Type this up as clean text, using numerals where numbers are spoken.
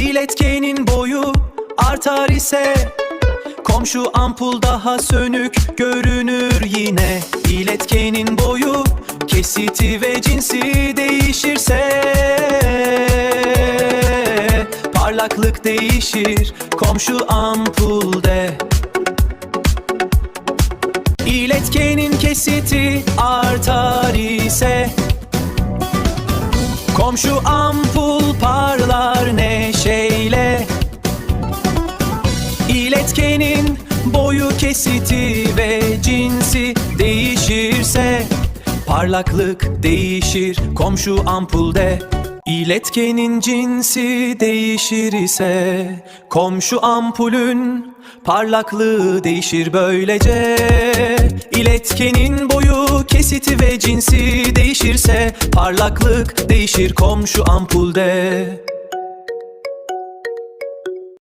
İletkenin boyu artar ise komşu ampul daha sönük görünür yine. İletkenin boyu, kesiti ve cinsi değişirse parlaklık değişir komşu ampulde. İletkenin kesiti artar ise komşu ampul parlar neşeyle. İletkenin boyu, kesiti ve cinsi değişirse parlaklık değişir komşu ampulde. İletkenin cinsi değişir ise komşu ampulün parlaklığı değişir böylece. İletkenin boyu, kesiti ve cinsi değişirse parlaklık değişir komşu ampulde.